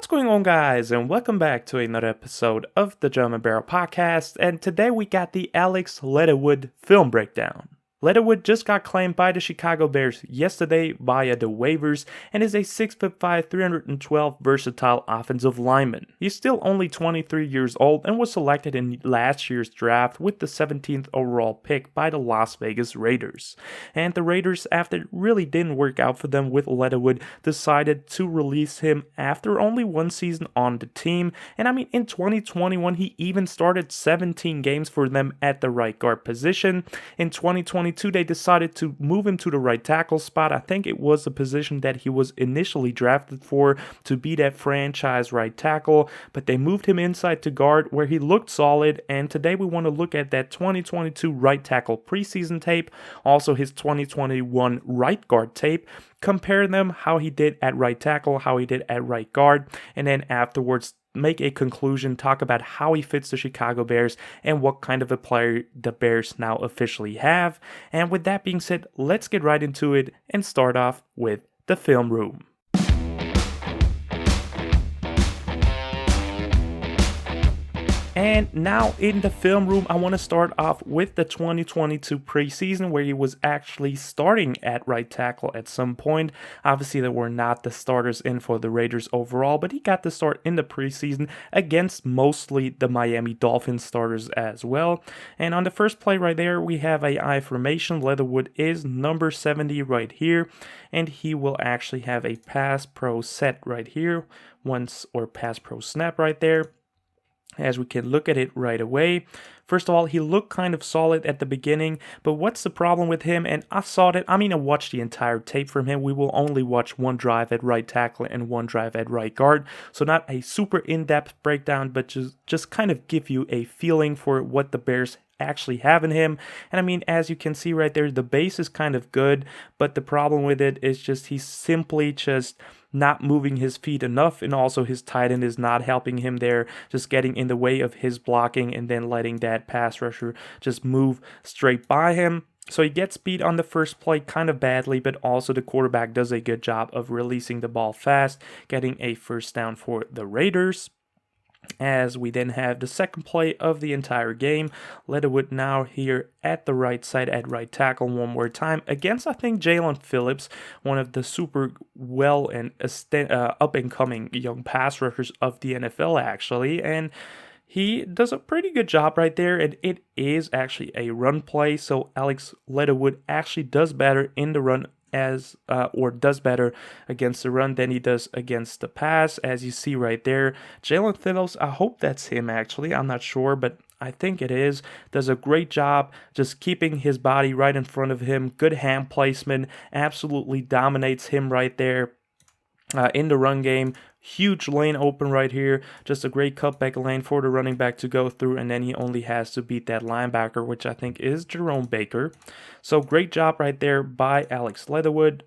What's going on, guys, and welcome back to another episode of the German Barrel Podcast, and today we got the Alex Leatherwood film breakdown. Leatherwood just got claimed by the Chicago Bears yesterday via the waivers and is a 6'5", 312 versatile offensive lineman. He's still only 23 years old and was selected in last year's draft with the 17th overall pick by the Las Vegas Raiders. And the Raiders, after it really didn't work out for them with Leatherwood, decided to release him after only one season on the team. And in 2021, he even started 17 games for them at the right guard position. In 2022, they decided to move him to the right tackle spot. I think it was the position that he was initially drafted for, to be that franchise right tackle, but they moved him inside to guard where he looked solid. And today we want to look at that 2022 right tackle preseason tape, also his 2021 right guard tape, compare them, how he did at right tackle, how he did at right guard, and then afterwards make a conclusion, talk about how he fits the Chicago Bears and what kind of a player the Bears now officially have. And with that being said, let's get right into it and start off with the film room. And now in the film room, I want to start off with the 2022 preseason, where he was actually starting at right tackle at some point. Obviously, there were not the starters in for the Raiders overall, but he got the start in the preseason against mostly the Miami Dolphins starters as well. And on the first play right there, we have a I formation. Leatherwood is number 70 right here, and he will actually have a pass pro set right here, or pass pro snap right there, as we can look at it right away. First of all, he looked kind of solid at the beginning, but what's the problem with him? And I saw that, I watched the entire tape from him. We will only watch one drive at right tackle and one drive at right guard. So not a super in-depth breakdown, but just kind of give you a feeling for what the Bears actually have in him. And as you can see right there, the base is kind of good, but the problem with it is just he's simply just not moving his feet enough, and also his tight end is not helping him there, just getting in the way of his blocking and then letting that pass rusher just move straight by him. So he gets beat on the first play kind of badly, but also the quarterback does a good job of releasing the ball fast, getting a first down for the Raiders. As we then have the second play of the entire game, Leatherwood now here at the right side at right tackle one more time against, I think, Jalen Phillips, one of the super well and up-and-coming young pass rushers of the NFL, actually. And he does a pretty good job right there, and it is actually a run play, so Alex Leatherwood actually does better in the run does better against the run than he does against the pass, as you see right there. Jalen Phillips, I hope that's him actually, I'm not sure, but I think it is, does a great job just keeping his body right in front of him. Good hand placement, absolutely dominates him right there. In the run game, huge lane open right here, just a great cutback lane for the running back to go through, and then he only has to beat that linebacker, which I think is Jerome Baker. So great job right there by Alex Leatherwood,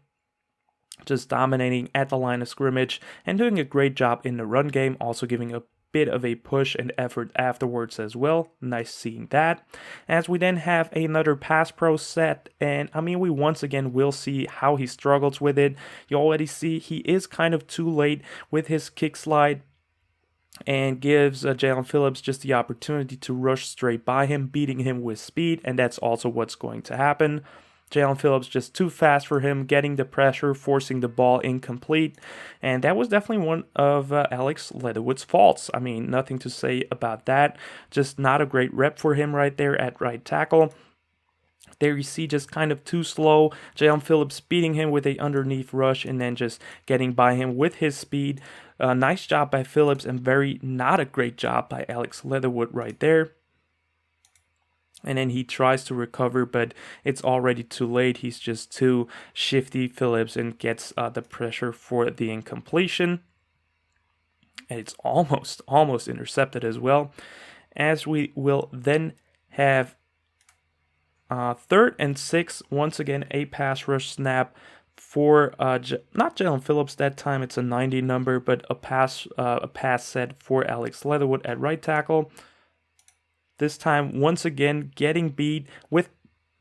just dominating at the line of scrimmage and doing a great job in the run game, also giving a bit of a push and effort afterwards as well. Nice seeing that. As we then have another pass pro set, and we once again will see how he struggles with it. You already see he is kind of too late with his kick slide, and gives Jalen Phillips just the opportunity to rush straight by him, beating him with speed, and that's also what's going to happen. Jalen Phillips just too fast for him, getting the pressure, forcing the ball incomplete. And that was definitely one of Alex Leatherwood's faults. Nothing to say about that. Just not a great rep for him right there at right tackle. There you see just kind of too slow. Jalen Phillips beating him with a underneath rush and then just getting by him with his speed. Nice job by Phillips, and not a great job by Alex Leatherwood right there. And then he tries to recover, but it's already too late. He's just too shifty, Phillips, and gets the pressure for the incompletion. And it's almost intercepted as well. As we will then have 3rd and 6, once again a pass rush snap for not Jalen Phillips that time. It's a 90 number, but a pass set for Alex Leatherwood at right tackle. This time, once again, getting beat with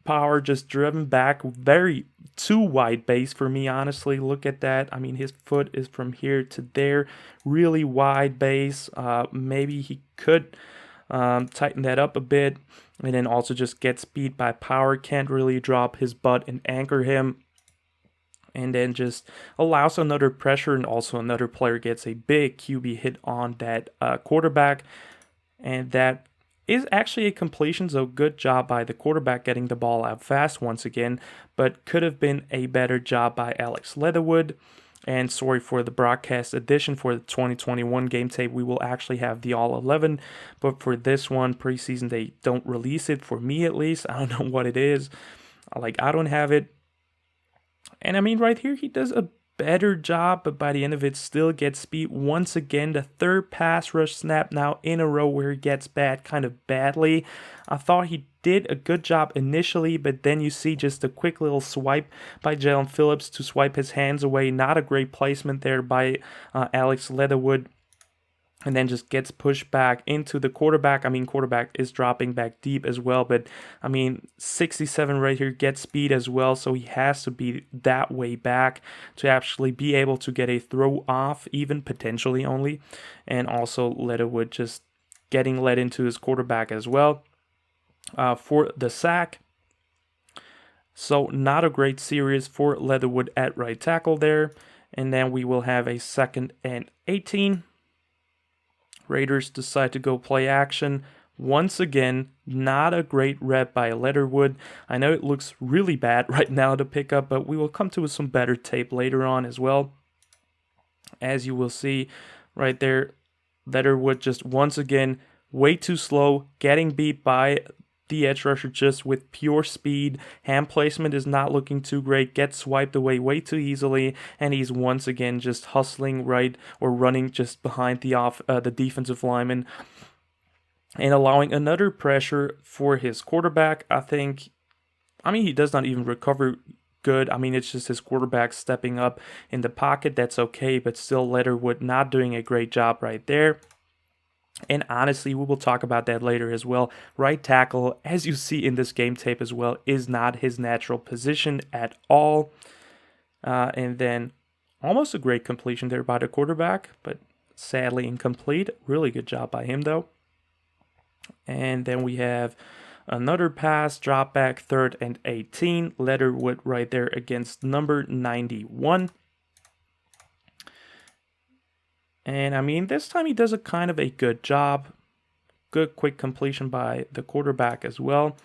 power, just driven back very too wide base for me, honestly. Look at that. I mean, his foot is from here to there. Really wide base. Maybe he could tighten that up a bit. And then also just get speed by power. Can't really drop his butt and anchor him. And then just allows another pressure, and also another player gets a big QB hit on that quarterback. And that is actually a completion, so good job by the quarterback getting the ball out fast once again, but could have been a better job by Alex Leatherwood. And sorry for the broadcast edition for the 2021 game tape. We will actually have the all 11, but for this one, preseason, they don't release it, for me at least. I don't know what it is. I don't have it. And I mean, right here, he does a better job, but by the end of it, still gets speed. Once again, the third pass rush snap now in a row where he gets bad kind of badly. I thought he did a good job initially, but then you see just a quick little swipe by Jalen Phillips to swipe his hands away. Not a great placement there by Alex Leatherwood. And then just gets pushed back into the quarterback. I mean, quarterback is dropping back deep as well. But, I mean, 67 right here, gets speed as well. So he has to be that way back to actually be able to get a throw off, even potentially only. And also Leatherwood just getting led into his quarterback as well for the sack. So not a great series for Leatherwood at right tackle there. And then we will have a 2nd and 18. Raiders decide to go play action. Once again, not a great rep by Leatherwood. I know it looks really bad right now to pick up, but we will come to some better tape later on as well. As you will see right there, Leatherwood just once again way too slow, getting beat by the edge rusher just with pure speed. Hand placement is not looking too great, gets swiped away way too easily, and he's once again just hustling right or running just behind the defensive lineman and allowing another pressure for his quarterback. I mean, he does not even recover good. I mean, it's just his quarterback stepping up in the pocket. That's okay, but still Leatherwood not doing a great job right there. And honestly, we will talk about that later as well. Right tackle, as you see in this game tape as well, is not his natural position at all. And then almost a great completion there by the quarterback, but sadly incomplete. Really good job by him, though. And then we have another pass, drop back, 3rd and 18. Leatherwood right there against number 91. And I mean, this time he does a kind of a good job. Good quick completion by the quarterback as well.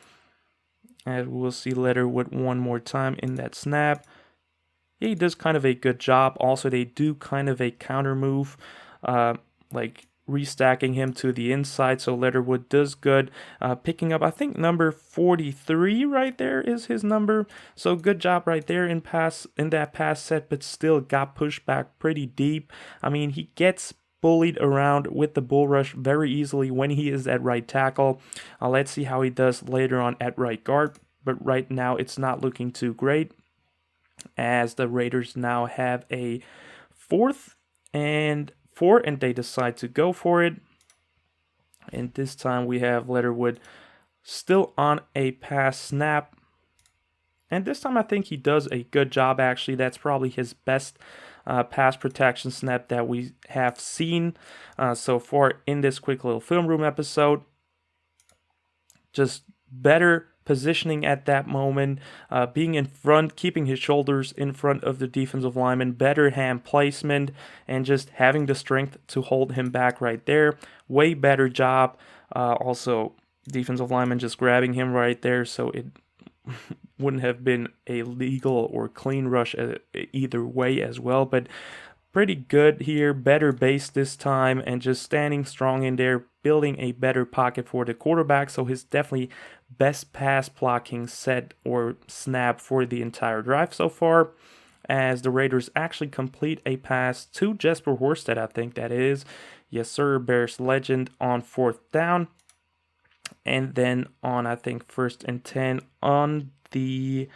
As we'll see Leatherwood one more time in that snap. Yeah, he does kind of a good job. Also, they do kind of a counter move, like restacking him to the inside. So Leatherwood does good. Picking up, I think, number 43 right there is his number. So good job right there in that pass set, but still got pushed back pretty deep. I mean, he gets bullied around with the bull rush very easily when he is at right tackle. Let's see how he does later on at right guard. But right now, it's not looking too great, as the Raiders now have a 4th and 4, and they decide to go for it. And this time we have Leatherwood still on a pass snap. And this time I think he does a good job, actually. That's probably his best pass protection snap that we have seen so far in this quick little film room episode. Just better positioning at that moment, being in front, keeping his shoulders in front of the defensive lineman, better hand placement, and just having the strength to hold him back right there. Way better job. Also, defensive lineman just grabbing him right there, so it wouldn't have been a legal or clean rush either way as well, but pretty good here. Better base this time, and just standing strong in there, building a better pocket for the quarterback. So his definitely best pass blocking set or snap for the entire drive so far, as the Raiders actually complete a pass to Jesper Horsted, I think that is. Yes, sir, Bears legend, on 4th down. And then on, I think, 1st and 10 on the,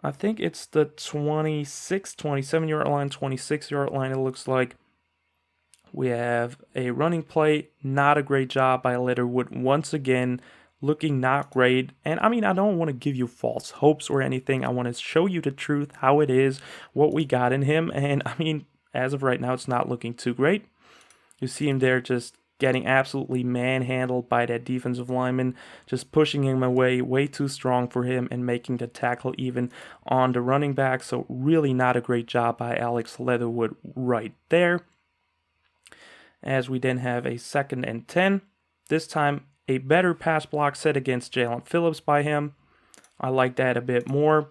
I think it's the 26, 27-yard line, 26-yard line, it looks like. We have a running play. Not a great job by Leatherwood once again. looking not great. And I mean, I don't want to give you false hopes or anything. I want to show you the truth, how it is, what we got in him. And I mean, as of right now, it's not looking too great. You see him there just getting absolutely manhandled by that defensive lineman, just pushing him away way too strong for him and making the tackle even on the running back. So really not a great job by Alex Leatherwood right there. As we then have a 2nd and 10. This time a better pass block set against Jalen Phillips by him. I like that a bit more.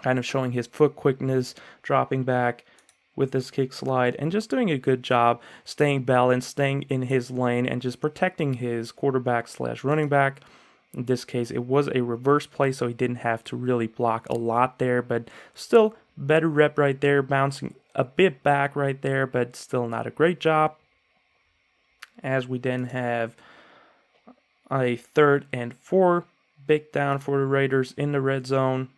Kind of showing his foot quickness, dropping back with this kick slide, and just doing a good job staying balanced, staying in his lane, and just protecting his quarterback / running back. In this case, it was a reverse play, so he didn't have to really block a lot there, but still better rep right there, bouncing a bit back right there, but still not a great job. As we then have a 3rd and 4, big down for the Raiders in the red zone.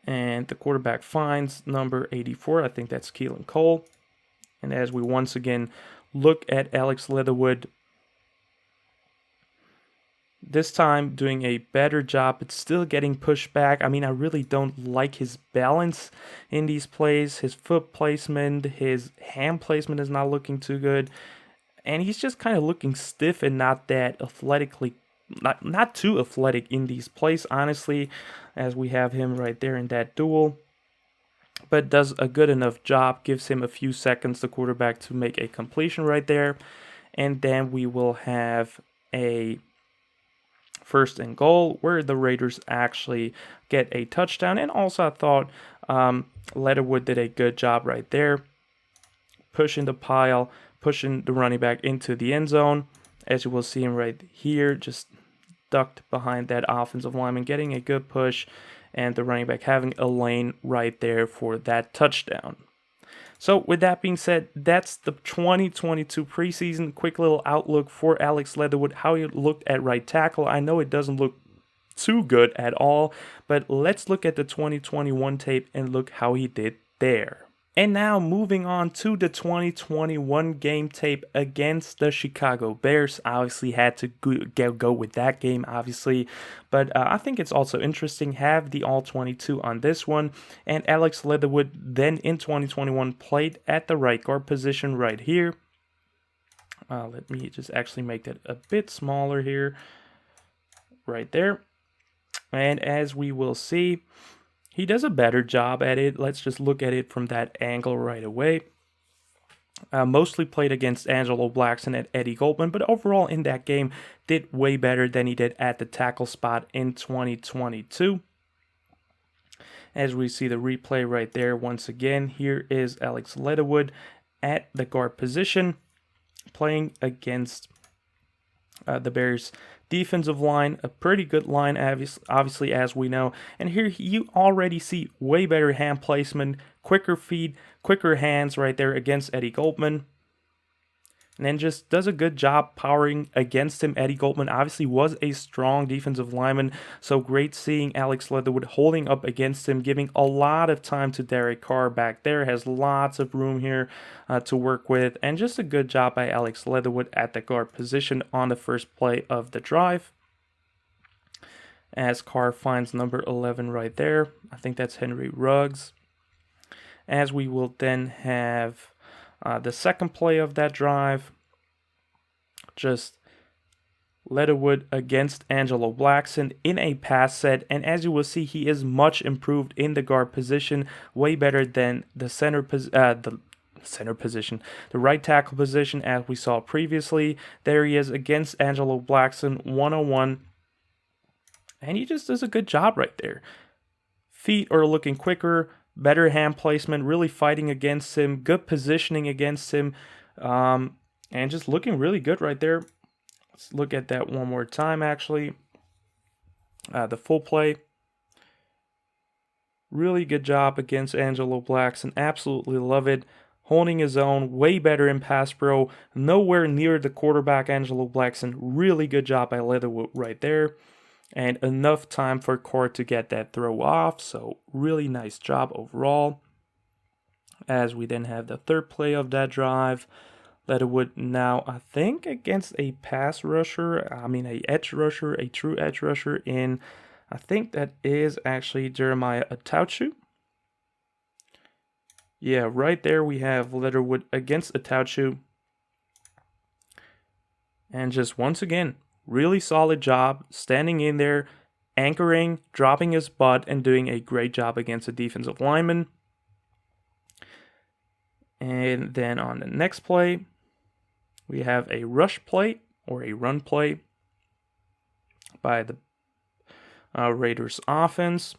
And the quarterback finds number 84. I think that's Keelan Cole. And as we once again look at Alex Leatherwood, this time doing a better job, but still getting pushed back. I mean, I really don't like his balance in these plays. His foot placement, his hand placement is not looking too good. And he's just kind of looking stiff and not that athletically, not too athletic in these plays, honestly, as we have him right there in that duel. But does a good enough job, gives him a few seconds, the quarterback, to make a completion right there. And then we will have a 1st and goal where the Raiders actually get a touchdown. And also I thought Leatherwood did a good job right there, pushing the pile, pushing the running back into the end zone. As you will see him right here, just ducked behind that offensive lineman, getting a good push, and the running back having a lane right there for that touchdown. So with that being said, that's the 2022 preseason. Quick little outlook for Alex Leatherwood, how he looked at right tackle. I know it doesn't look too good at all, but let's look at the 2021 tape and look how he did there. And now moving on to the 2021 game tape against the Chicago Bears. Obviously had to go with that game, obviously. But I think it's also interesting, have the All-22 on this one. And Alex Leatherwood then in 2021 played at the right guard position right here. Let me just actually make that a bit smaller here. Right there. And as we will see, he does a better job at it. Let's just look at it from that angle right away. Mostly played against Angelo Blackson and Eddie Goldman, but overall in that game did way better than he did at the tackle spot in 2022. As we see the replay right there once again, here is Alex Leatherwood at the guard position playing against the Bears defensive line, a pretty good line, obviously, as we know. And here you already see way better hand placement, quicker feet, quicker hands right there against Eddie Goldman. And then just does a good job powering against him. Eddie Goldman obviously was a strong defensive lineman, so great seeing Alex Leatherwood holding up against him, giving a lot of time to Derek Carr back there. Has lots of room here to work with, and just a good job by Alex Leatherwood at the guard position on the first play of the drive. As Carr finds number 11 right there. I think that's Henry Ruggs. As we will then have the second play of that drive, just Leatherwood against Angelo Blackson in a pass set, and as you will see, he is much improved in the guard position, way better than the the right tackle position as we saw previously. There he is against Angelo Blackson, 1-on-1, and he just does a good job right there. Feet are looking quicker, better hand placement, really fighting against him, good positioning against him, and just looking really good right there. Let's look at that one more time, actually. The full play. Really good job against Angelo Blackson. Absolutely love it. Holding his own, way better in pass pro. Nowhere near the quarterback, Angelo Blackson. Really good job by Leatherwood right there. And enough time for Carr to get that throw off. So really nice job overall. As we then have the third play of that drive. Leatherwood now, I think, against a pass rusher, a edge rusher, a true edge rusher in, I think that is actually Jeremiah Atauchu. Yeah, right there we have Leatherwood against Atauchu. And just once again, really solid job standing in there, anchoring, dropping his butt, and doing a great job against a defensive lineman. And then on the next play, we have a rush play or a run play by the Raiders offense.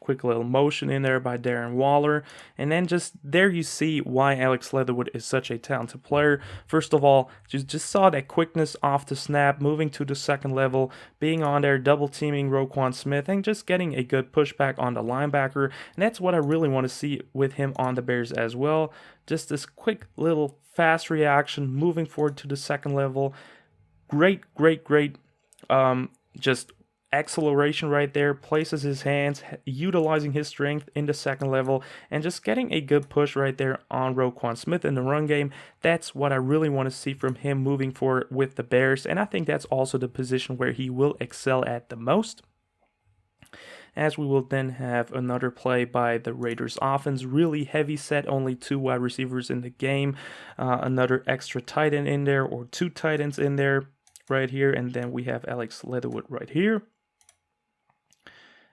Quick little motion in there by Darren Waller. And then just there you see why Alex Leatherwood is such a talented player. First of all, just saw that quickness off the snap, moving to the second level, being on there, double teaming Roquan Smith, and just getting a good pushback on the linebacker. And that's what I really want to see with him on the Bears as well. Just this quick little fast reaction, moving forward to the second level. Great. Just acceleration right there, places his hands, utilizing his strength in the second level, and just getting a good push right there on Roquan Smith in the run game. That's what I really want to see from him moving forward with the Bears, and I think that's also the position where he will excel at the most. As we will then have another play by the Raiders offense, really heavy set, only 2 wide receivers in the game, another extra tight end in there, or 2 tight ends in there right here, and then we have Alex Leatherwood right here.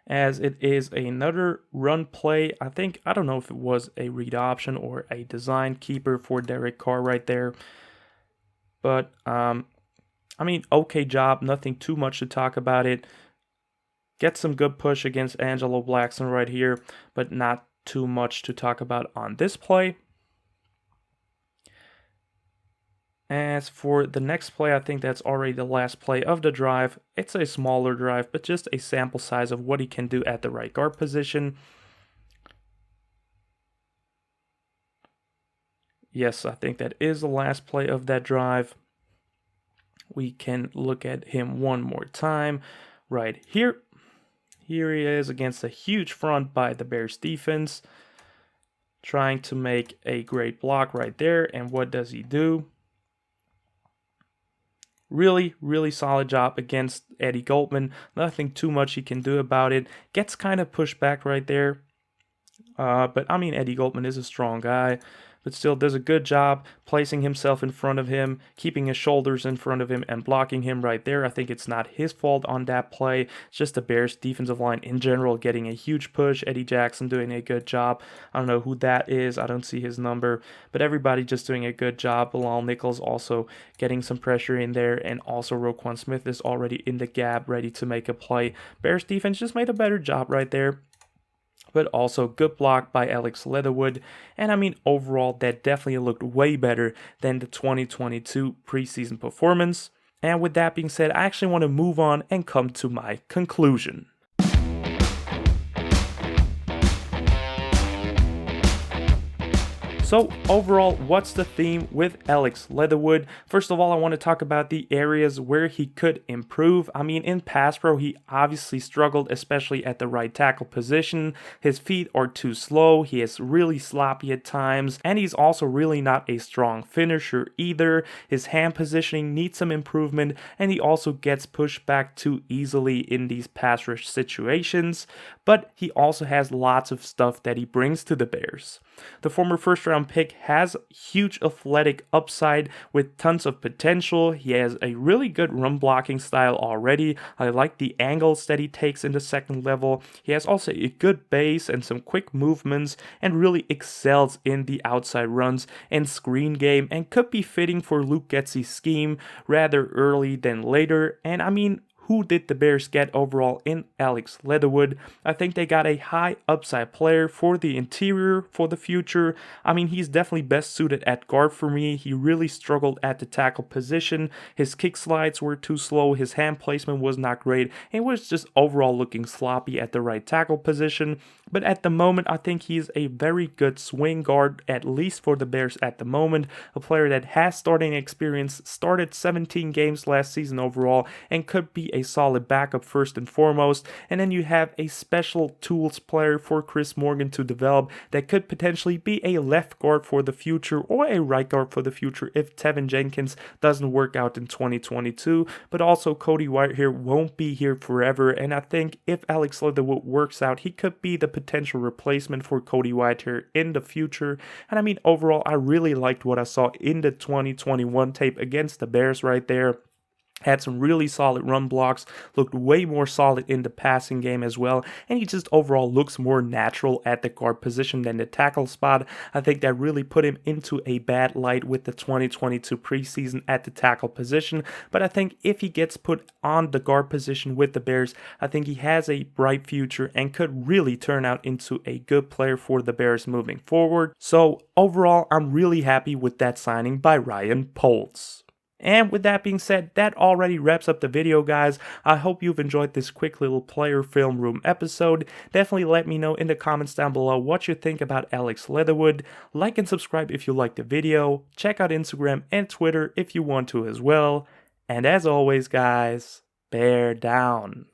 As it is another run play. I don't know if it was a read option or a design keeper for Derek Carr right there. But, okay job. Nothing too much to talk about it. Get some good push against Angelo Blackson right here, but not too much to talk about on this play. As for the next play, I think that's already the last play of the drive. It's a smaller drive, but just a sample size of what he can do at the right guard position. Yes, I think that is the last play of that drive. We can look at him one more time right here. Here he is against a huge front by the Bears defense, trying to make a great block right there. And what does he do? Really solid job against Eddie Goldman. Nothing too much he can do about it. Gets kind of pushed back right there. But Eddie Goldman is a strong guy. But still does a good job placing himself in front of him, keeping his shoulders in front of him, and blocking him right there. I think it's not his fault on that play. It's just the Bears defensive line in general getting a huge push. Eddie Jackson doing a good job. I don't know who that is. I don't see his number. But everybody just doing a good job. Bilal Nichols also getting some pressure in there. And also Roquan Smith is already in the gap, ready to make a play. Bears defense just made a better job right there. But also good block by Alex Leatherwood. And overall, that definitely looked way better than the 2022 preseason performance. And with that being said, I actually want to move on and come to my conclusion. So overall, what's the theme with Alex Leatherwood? First of all, I want to talk about the areas where he could improve. In pass pro, he obviously struggled, especially at the right tackle position. His feet are too slow. He is really sloppy at times. And he's also really not a strong finisher either. His hand positioning needs some improvement. And he also gets pushed back too easily in these pass rush situations. But he also has lots of stuff that he brings to the Bears. The former first-round pick has huge athletic upside with tons of potential. He has a really good run blocking style already. I like the angles that he takes in the second level. He has also a good base and some quick movements and really excels in the outside runs and screen game and could be fitting for Luke Getsy's scheme rather early than later. And who did the Bears get overall in Alex Leatherwood? I think they got a high upside player for the interior for the future. He's definitely best suited at guard for me. He really struggled at the tackle position. His kick slides were too slow. His hand placement was not great. It was just overall looking sloppy at the right tackle position. But at the moment, I think he's a very good swing guard, at least for the Bears at the moment. A player that has starting experience, started 17 games last season overall, and could be be a solid backup first and foremost, and then you have a special tools player for Chris Morgan to develop that could potentially be a left guard for the future or a right guard for the future if Tevin Jenkins doesn't work out in 2022. But also Cody White here won't be here forever, and I think if Alex Leatherwood works out, he could be the potential replacement for Cody White here in the future. And I mean, overall, I really liked what I saw in the 2021 tape against the Bears right there. Had some really solid run blocks, looked way more solid in the passing game as well, and he just overall looks more natural at the guard position than the tackle spot. I think that really put him into a bad light with the 2022 preseason at the tackle position, but I think if he gets put on the guard position with the Bears, I think he has a bright future and could really turn out into a good player for the Bears moving forward. So overall, I'm really happy with that signing by Ryan Poles. And with that being said, that already wraps up the video, guys. I hope you've enjoyed this quick little player film room episode. Definitely let me know in the comments down below what you think about Alex Leatherwood. Like and subscribe if you liked the video. Check out Instagram and Twitter if you want to as well. And as always, guys, bear down.